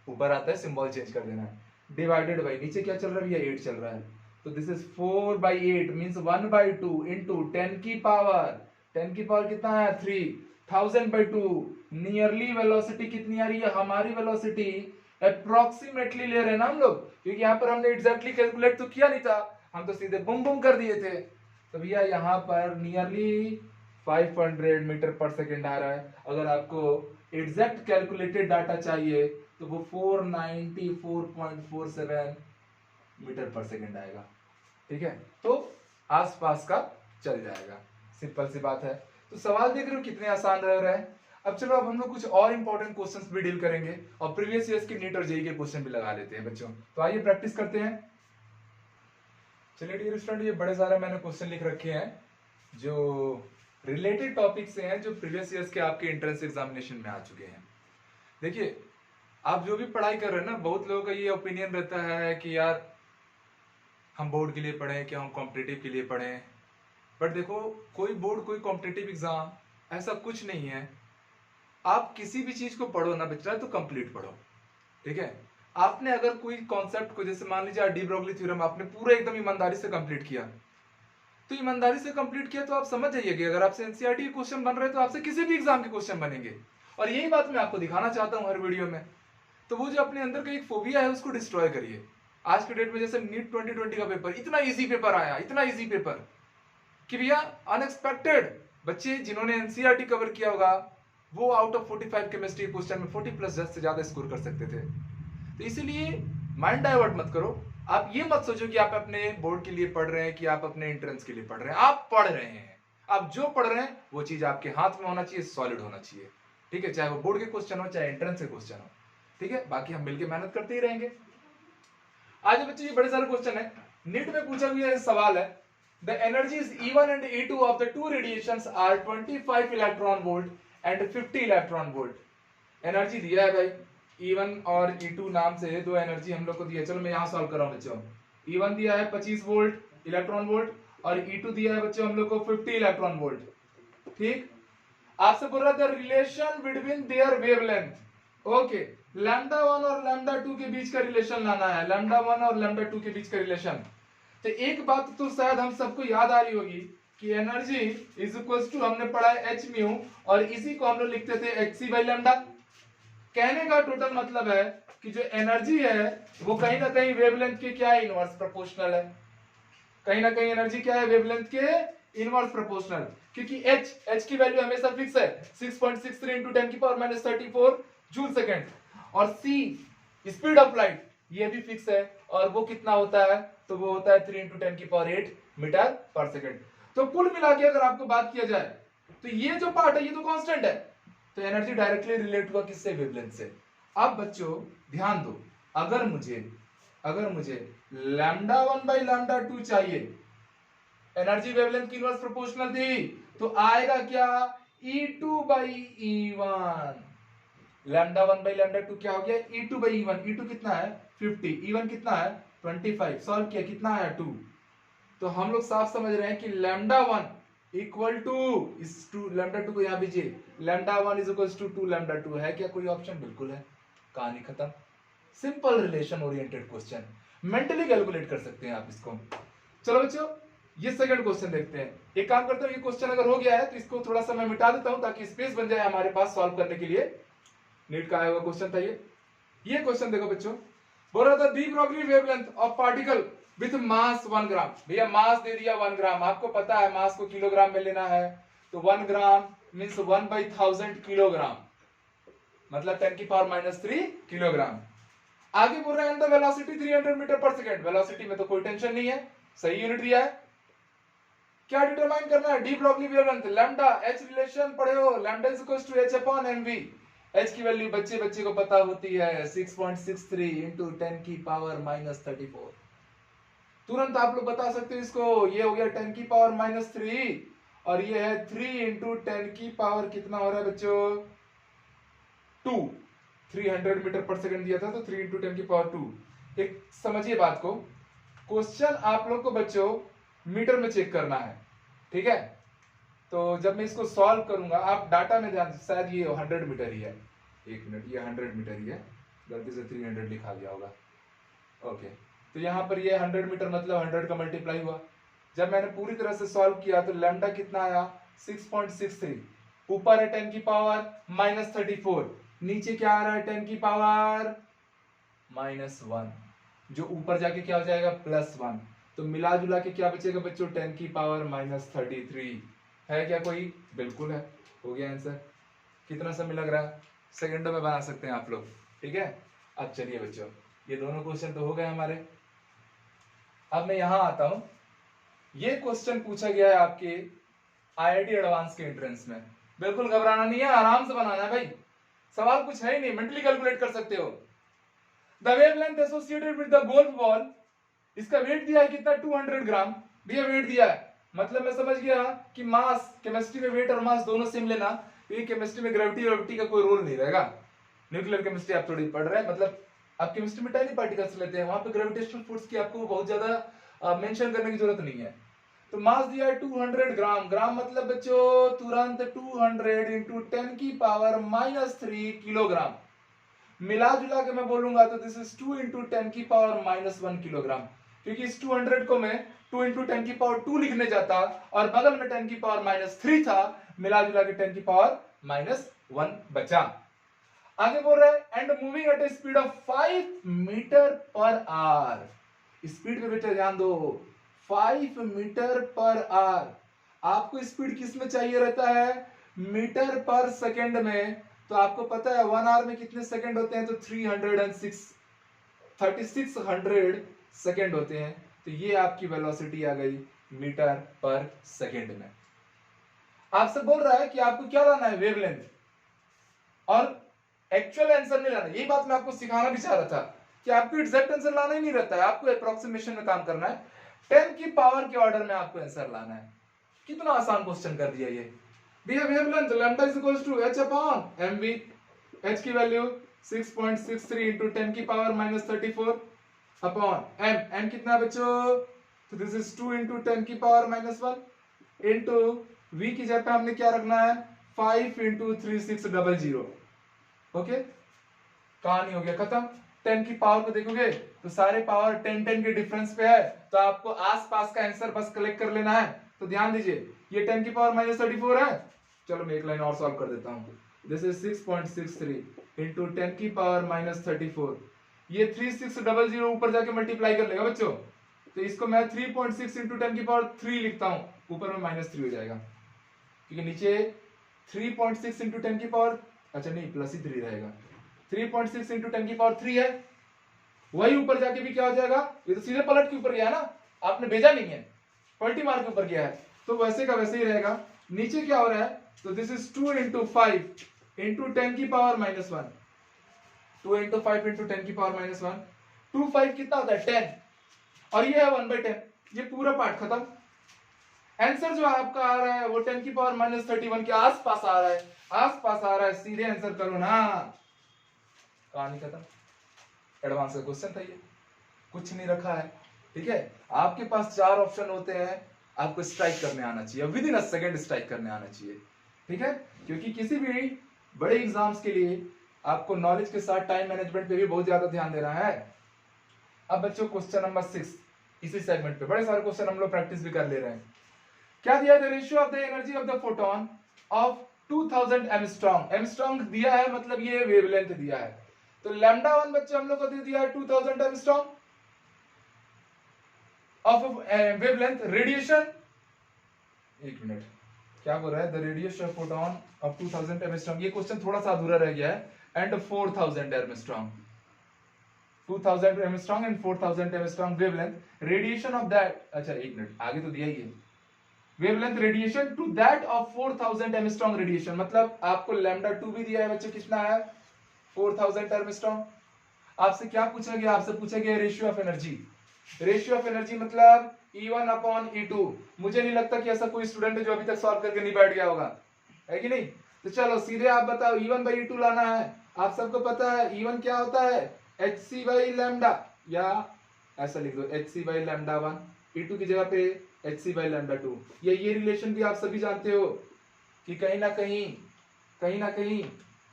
ऊपर आता है सिंबल चेंज कर देना है, डिवाइडेड बाई नीचे क्या चल रहा है भैया 8 चल रहा है, तो दिस इज 4/8 मींस 1/2 इंटू 10 की पावर कितना है 3, 1000/2। नियरली वेलोसिटी कितनी आ रही है, हमारी वेलोसिटी अप्रोक्सीमेटली ले रहे हैं ना हम लोग, क्योंकि यहाँ पर हमने एग्जैक्टली कैलकुलेट तो किया नहीं था, हम तो सीधे बुम बुम कर दिए थे। तो भैया यहाँ पर नियरली 500 मीटर पर सेकेंड आ रहा है। अगर आपको एग्जैक्ट कैलकुलेटेड डाटा चाहिए तो वो 494.47 मीटर पर सेकेंड आएगा, ठीक है, तो आसपास का चल जाएगा। सिंपल सी बात है। तो सवाल देख रहे हो कितने आसान रह रहे हैं। अब चलो अब हम लोग कुछ और इंपॉर्टेंट क्वेश्चंस भी डील करेंगे और प्रीवियस ईयर्स की नीट और जेईई के क्वेश्चन भी लगा लेते हैं बच्चों। तो आइए प्रैक्टिस करते हैं। चलिए डियर स्टूडेंट, ये बड़े सारे मैंने क्वेश्चन लिख रखे हैं जो रिलेटेड टॉपिक से हैं, जो प्रीवियस ईयर्स के आपके एंट्रेंस एग्जामिनेशन में आ चुके हैं। देखिए आप जो भी पढ़ाई कर रहे हैं ना, बहुत लोगों का ये ओपिनियन रहता है कि यार हम बोर्ड के लिए पढ़ें क्या हम कॉम्पिटिटिव के लिए पढ़ें, बट देखो कोई बोर्ड कोई कॉम्पिटिटिव एग्जाम ऐसा कुछ नहीं है। आप किसी भी चीज को पढ़ो ना बच्चा तो कंप्लीट पढ़ो, ठीक है। आपने अगर कोई कॉन्सेप्ट को, जैसे मान लीजिए डी ब्रोगली थ्योरम आपने पूरा एकदम ईमानदारी से कंप्लीट किया, तो ईमानदारी से कंप्लीट किया तो आप समझ जाइए कि अगर आपसे एनसीईआरटी के क्वेश्चन बन रहे हैं तो आपसे किसी भी एग्जाम के क्वेश्चन बनेंगे। और यही बात मैं आपको दिखाना चाहता हूं हर वीडियो में। तो वो जो अपने अंदर का एक फोबिया है उसको डिस्ट्रॉय करिए। आज के डेट में जैसे नीट 2020 का पेपर इतना इजी पेपर आया, इतना इजी पेपर कि भैया अनएक्सपेक्टेड बच्चे जिन्होंने एनसीईआरटी कवर किया होगा वो आउट ऑफ 45 केमिस्ट्री क्वेश्चन में 40+ से ज्यादा स्कोर कर सकते थे। तो इसीलिए माइंड डाइवर्ट मत करो। आप ये मत सोचो कि आप अपने बोर्ड के लिए पढ़ रहे हैं कि आप अपने एंट्रेंस के लिए पढ़ रहे हैं। आप पढ़ रहे हैं, आप जो पढ़ रहे हैं वो चीज आपके हाथ में होना चाहिए, सॉलिड होना चाहिए, ठीक है, चाहे वो बोर्ड के क्वेश्चन हो चाहे एंट्रेंस के क्वेश्चन हो, ठीक है। बाकी हम मिलकर मेहनत करते ही रहेंगे। आज बच्चे ये बड़े सारे क्वेश्चन है, नीट में पूछा हुआ सवाल है, the energies E1 and E2 of the two radiations are 25 electron volt and 50 electron volt। Energy दिया है भाई, E1 और E2 नाम से दो एनर्जी हम लोग को दिया है। चलो मैं यहां सॉल्व कर रहा हूं बच्चों। E1 दिया है 25 वोल्ट इलेक्ट्रॉन वोल्ट और E2 दिया है बच्चों हम लोग को 50 इलेक्ट्रॉन वोल्ट, ठीक। आपसे बोल रहा था relation between their wavelength, okay, lambda 1 और लैम्डा 2 के बीच का रिलेशन लाना है, लैम्डा 1 और लैम्डा 2 के बीच का रिलेशन। तो एक बात तो शायद हम सबको याद आ रही होगी कि एनर्जी इज इक्वल टू, हमने पढ़ा है एच म्यू, और इसी को हम लोग लिखते थे एच सी बाई लैम्डा। कहने का टोटल मतलब है कि जो एनर्जी है वो कहीं ना कहीं वेवलेंथ के क्या है, इनवर्स प्रोपोर्शनल है। कहीं ना कहीं एनर्जी क्या है, वेवलेंथ के इनवर्स प्रोपोर्शनल, क्योंकि h की वैल्यू हमेशा फिक्स है 6.63 into 10 की पावर माइनस 34 जूल सेकंड, और c स्पीड ऑफ लाइट ये भी फिक्स है, और वो कितना होता है, तो वो होता है 3 into 10 की पावर 8 मीटर पर सेकंड। तो कुल मिला के अगर आपको बात किया जाए तो ये जो पार्ट है ये तो कांस्टेंट है, तो एनर्जी डायरेक्टली रिलेट हुआ किससे, वेवलेंथ से। अब बच्चों ध्यान दो, अगर मुझे लैम्डा 1 बाई लैम्डा 2 चाहिए, एनर्जी वेवलेंथ की इनवर्स प्रोपोर्शनल थी, तो आएगा क्या, E2 by E1। Lambda 1 by lambda 2 क्या हो गया, E2 बाई E1। E2 कितना है 50, E1 कितना है 25, सॉल्व किया कितना आया 2। तो हम लोग साफ समझ रहे हैं कि लैम्डा 1 इक्वल टू इस 2, लैम्डा 2 को यहां भेजिए, lambda 1 is equal to 2 lambda 2 है क्या कोई ऑप्शन, बिल्कुल है, कहानी खत्म। Simple relation oriented question, mentally calculate कर सकते हैं आप इसको। चलो बच्चों ये सेकंड क्वेश्चन देखते हैं। एक काम करता हूं, ये क्वेश्चन अगर हो गया है तो इसको थोड़ा सा मैं मिटा देता हूं ताकि स्पेस बन जाए हमारे पास सॉल्व करने के लिए। नीट का आया हुआ क्वेश्चन था ये क्वेश्चन देखो बच्चों, बोल रहा था de Broglie wavelength of particle with mass 1 gram. भैया मास दे दिया 1 ग्राम, आपको पता है मास को किलोग्राम में लेना है, तो 1 ग्राम मींस 1/1000 किलोग्राम, मतलब 10 की पावर माइनस 3 किलोग्राम। आगे बोल रहे हैं द वेलोसिटी 300 मीटर पर सेकंड, वेलोसिटी में तो कोई टेंशन नहीं है, सही यूनिट दिया है। क्या डिटरमाइन करना है, de Broglie wavelength, lambda H relation पढ़े हो, lambda is equal to h upon mv। h की वैल्यू बच्चे को पता होती है 6.63 into 10 की पावर माइनस 34। तुरंत आप लोग बता सकते हो इसको, ये हो गया 10 की पावर माइनस 3, और ये है 3 into 10 की पावर कितना हो रहा है बच्चों 2। 300 मीटर पर सेकंड दिया था, तो 3 into 10 की पावर 2। एक समझिए बात को, क्वेश्चन आप लोग को बच्चों मीटर में चेक करना है, ठीक है। तो जब मैं इसको सॉल्व करूंगा, आप डाटा में ध्यान, शायद ये 100 मीटर ही है, एक मिनट, ये 100 मीटर ही है, गलती से 300 लिखा गया होगा, ओके। तो यहाँ पर ये 100 मीटर मतलब 100 का मल्टीप्लाई हुआ। जब मैंने पूरी तरह से सॉल्व किया तो लैम्डा कितना आया 6.63, ऊपर है 10 की पावर माइनस 34, नीचे क्या आ रहा है 10 की पावर माइनस 1, जो ऊपर जाके क्या हो जाएगा +1, तो मिला जुला के क्या बचेगा बच्चों 10 की पावर माइनस 33 है क्या कोई, बिल्कुल है, हो गया आंसर। कितना समय लग रहा है, सेकंडों में बना सकते हैं आप लोग, ठीक है। अब चलिए बच्चों ये दोनों क्वेश्चन तो हो गए हमारे। अब मैं यहां आता हूं, ये क्वेश्चन पूछा गया है आपके आईआईटी एडवांस के एंट्रेंस में, बिल्कुल घबराना नहीं है, आराम से बनाना है भाई, सवाल कुछ है ही नहीं, मेंटली कैलकुलेट कर सकते हो। The wavelength associated with the golf ball, इसका वेट दिया है कितना 200 ग्राम, भैया वेट दिया है, मतलब मैं समझ गया कि मास, केमिस्ट्री में वेट और मास दोनों सेम लेना, ये केमिस्ट्री में ग्रेविटी का कोई रोल नहीं रहेगा। न्यूक्लियर केमिस्ट्री आप थोड़ी पढ़ रहे हैं, मतलब आप केमिस्ट्री में टाइनी पार्टिकल्स लेते हैं, वहां पे ग्रेविटेशनल फोर्स की आपको बहुत ज्यादा मेंशन करने की जरूरत नहीं है। तो मास दिया है 200 ग्राम, ग्राम मतलब बच्चों तुरंत 200 into 10 की पावर माइनस 3 किलोग्राम, मिला जुला के मैं बोलूंगा तो दिस इज 2 into 10 की पावर माइनस 1 किलोग्राम, क्योंकि इस 200 को मैं 2 into 10 की पावर 2 लिखने जाता और बगल में 10 की पावर माइनस 3 था, मिला जुला के 10 की पावर माइनस 1 बचा। आगे बोल रहा है and moving at a speed of 5 metre per hour, speed पे बेटा ध्यान दो, 5 मीटर पर आवर। आपको स्पीड किस में चाहिए रहता है, मीटर पर सेकंड में, तो आपको पता है 1 आवर में कितने सेकंड होते हैं, तो 3600 सेकंड होते हैं, तो ये आपकी वेलोसिटी आ गई मीटर पर सेकंड में। आपसे बोल रहा है कि आपको क्या लाना है, वेवलेंथ, और एक्चुअल आंसर नहीं लाना। यही बात मैं आपको सिखाना भी चाह रहा था कि आपको एग्जैक्ट आंसर लाना ही नहीं रहता है, आपको अप्रोक्सीमेशन में काम करना है, 10 की पावर के ऑर्डर में आपको आंसर लाना है। कितना आसान क्वेश्चन कर दिया ये। Wavelength lambda is equal to h upon mv, h की वैल्यू 6.63 into 10 की पावर माइनस 34 अपॉन m कितना बच्चों, तो दिस इज 2 into 10 की पावर माइनस 1 इंटू v की जगह पे हमने क्या रखना है 5 into 3600, ओके। कहानी हो गया खत्म। 10 की पावर को देखोगे तो सारे पावर 10 के डिफरेंस पे है, तो आपको आसपास का आंसर बस कलेक्ट कर लेना है। तो ध्यान दीजिए ये 10 की पावर -34 है। चलो मैं एक लाइन और सॉल्व कर देता हूँ। दिस इज 6.63 इंटू 10 की पावर -34। ये 3600 ऊपर जाके मल्टीप्लाई कर लेगा बच्चों, तो इसको मैं 3.6 इंटू 10 की पावर 3 लिखता हूँ, ऊपर में -3 हो जाएगा क्योंकि नीचे 3.6 इंटू 10 की पावर, अच्छा नहीं प्लस ही 3 रहेगा। 3.6 इंटू 10 की पावर 3 है, वही ऊपर जाके भी क्या हो जाएगा, ये तो सीधे पलट के ऊपर गया ना, आपने भेजा नहीं है, पलटी मार के ऊपर गया है, तो वैसे का वैसे ही रहेगा। नीचे क्या हो रहा है, तो दिस इज 2 इंटू 5 इंटू 10 की पावर -1। 2 इंटू 5 इंटू 10 की पावर -1। 2 5 कितना होता है 10, और ये है 1/10। ये पूरा पार्ट खत्म। आंसर जो आपका आ रहा है वो 10 की पावर -31 के आसपास आ रहा है, आसपास आ रहा है, सीधे आंसर करो ना, कहानी खत्म। एडवांस का क्वेश्चन था ये, कुछ नहीं रखा है, ठीक है। आपके पास 4 ऑप्शन होते हैं, आपको स्ट्राइक करने आना चाहिए, with in a second strike करने आना चाहिए, ठीक है। क्योंकि किसी भी बड़े एग्जाम्स के लिए आपको नॉलेज के साथ टाइम मैनेजमेंट पे भी बहुत ज्यादा ध्यान देना है। अब बच्चों क्वेश्चन नंबर 6, इसी सेगमेंट पे बड़े सारे क्वेश्चन हम लोग प्रैक्टिस भी कर ले रहे हैं। क्या दिया है, the ratio of the energy of the photon of 2000 angstrom. Angstrom दिया है मतलब ये वेवलेंथ दिया है, तो लैम्डा 1 बच्चे हम लोग को दे दिया है 2000 एंगस्ट्रॉम ऑफ वेवलेंथ रेडिएशन। एक मिनट, क्या बोल रहा है, the radiation of photon of 2000 angstrom, ये क्वेश्चन थोड़ा सा अधूरा रह गया है, and 4000 angstrom, 2000 angstrom and 4000 angstrom wavelength radiation of that, अच्छा एक मिनट आगे तो दिया ही है, wavelength radiation to that of 4000 angstrom radiation, मतलब आपको लैम्डा 2 भी दिया है बच्चों, कितना है 4000 एंगस्ट्रॉम। आपसे क्या पूछा गया, आपसे पूछा गया ratio of energy. Ratio of energy मतलब E1 अपॉन E2। मुझे नहीं लगता कि ऐसा कोई स्टूडेंट है जो अभी तक सॉल्व करके नहीं बैठ गया होगा, है कि नहीं। तो चलो सीधे आप बताओ, E1 बाई E2 लाना है, आप सबको पता है E1 क्या होता है, hc बाई लैम्डा, या ऐसा लिख दो hc बाई लैम्डा 1, E2 की जगह पे hc बाई लैम्डा 2। ये रिलेशन भी आप सभी जानते हो कि कहीं ना कहीं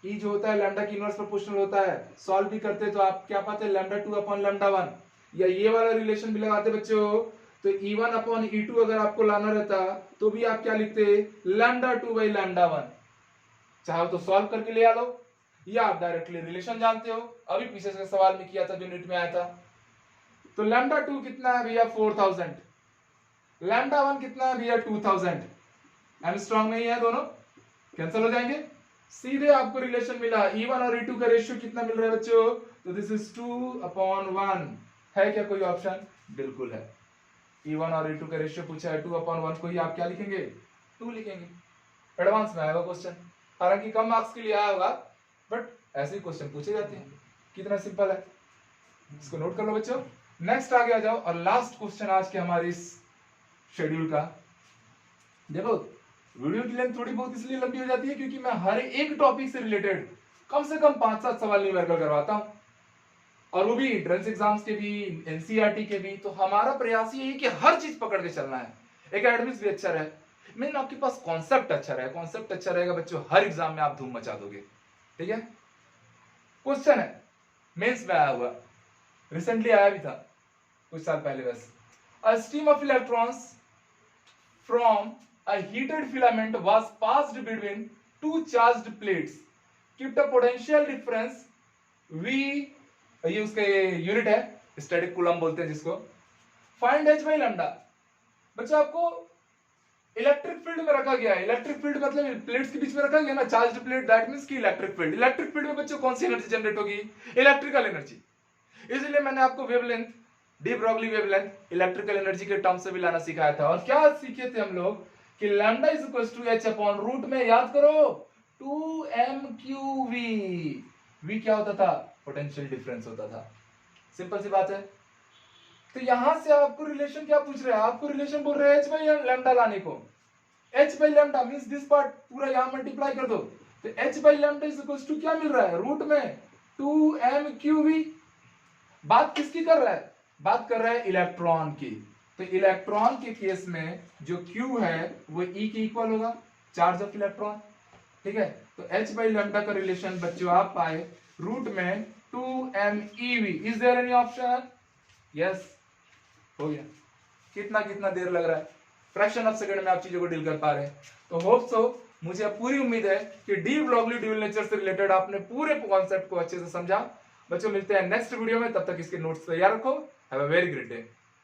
E जो होता है लैम्डा की इनवर्स प्रोपोर्शनल होता है। सॉल्व भी करते तो आप क्या पाते, लैम्डा 2 अपॉन लैम्डा 1, या ये वाला रिलेशन भी लगाते बच्चों, तो E1 अपॉन E2 अगर आपको लाना रहता तो भी आप क्या लिखते, लैम्डा 2 बाई लैम्डा 1। चाहो तो सॉल्व करके ले आ लो, या आप डायरेक्टली रिलेशन जानते हो, अभी पीछे से सवाल में किया था जो नीट में आया था। तो लैम्डा 2 कितना है भैया 4000, लैम्डा 1 कितना है भैया 2000, एंगस्ट्रॉम में ही है, दोनों कैंसिल हो जाएंगे, सीधे आपको रिलेशन मिला। E1 और E2 का रेशियो कितना मिल रहा है बच्चों, तो दिस इज 2/1। है क्या कोई ऑप्शन, बिल्कुल है। E1 और E2 का रेशियो पूछा है 2/1 को ही आप क्या लिखेंगे, 2 लिखेंगे। एडवांस में आएगा क्वेश्चन, हालांकि कम मार्क्स के लिए आया होगा, बट ऐसे ही क्वेश्चन पूछे जाते हैं, कितना सिंपल है, इसको नोट कर लो बच्चों। नेक्स्ट आगे आ जाओ, और लास्ट क्वेश्चन आज के हमारे इस शेड्यूल का। देखो वीडियो की लेंथ थोड़ी बहुत इसलिए लंबी हो जाती है क्योंकि मैं हर एक टॉपिक से रिलेटेड कम से कम 5-7 सवाल न्यूमेरिकल करवाता हूं, और वो भी एंट्रेंस एग्जाम्स के भी, एनसीईआरटी के भी। तो हमारा प्रयास ये है कि हर चीज पकड़ के चलना है, एकेडमिक्स भी अच्छा रहे, मेन आपके पास कॉन्सेप्ट अच्छा रहे। कॉन्सेप्ट अच्छा रहेगा बच्चों, हर एग्जाम में आप धूम मचा दोगे, ठीक है। क्वेश्चन है मेंस में आया हुआ, रिसेंटली आया भी था कुछ साल पहले बस। A stream of electrons from a heated filament was passed between two charged plates, kept a potential difference V, ये उसके यूनिट है, स्टैटिक कूलम बोलते हैं जिसको। Find H by lambda. बच्चा आपको इलेक्ट्रिक फील्ड में रखा गया है, इलेक्ट्रिक फील्ड मतलब प्लेट्स के बीच में रखा गया ना, चार्ज्ड प्लेट, दैट मींस कि इलेक्ट्रिक फील्ड। इलेक्ट्रिक फील्ड में बच्चों कौन सी एनर्जी जनरेट होगी, इलेक्ट्रिकल एनर्जी। इसलिए मैंने आपको wavelength, de Broglie wavelength electrical energy के टर्म से भी लाना सिखाया था। और क्या सीखे थे हम लोग कि lambda is equal to h upon root में, याद करो 2mqv। v क्या होता था, पोटेंशियल डिफरेंस होता था, सिंपल सी बात है। तो यहां से आपको रिलेशन क्या पूछ रहे हैं, आपको रिलेशन बोल रहे हैं h बाई लैम्डा लाने को। h by lambda means this part पूरा यहां मल्टीप्लाई कर दो, तो h by lambda is equal to क्या मिल रहा है, रूट में 2mqv। बात किसकी कर रहा है, बात कर रहा है इलेक्ट्रॉन की। तो इलेक्ट्रॉन के केस में जो Q है वो E के इक्वल होगा, चार्ज ऑफ इलेक्ट्रॉन, ठीक है। तो H बाई लैम्डा का रिलेशन बच्चों आप पाए रूट में 2 MeV। Is there any option? Yes, हो गया। कितना कितना देर लग रहा है, फ्रैक्शन ऑफ सेकंड में आप चीजों को डील कर पा रहे हैं। तो होप सो, मुझे पूरी उम्मीद है कि डी ब्रॉगली ड्यूल नेचर से रिलेटेड आपने पूरे कॉन्सेप्ट को अच्छे से समझा। बच्चों मिलते हैं नेक्स्ट वीडियो में, तब तक इसके नोट्स तैयार रखो। Have a very great day.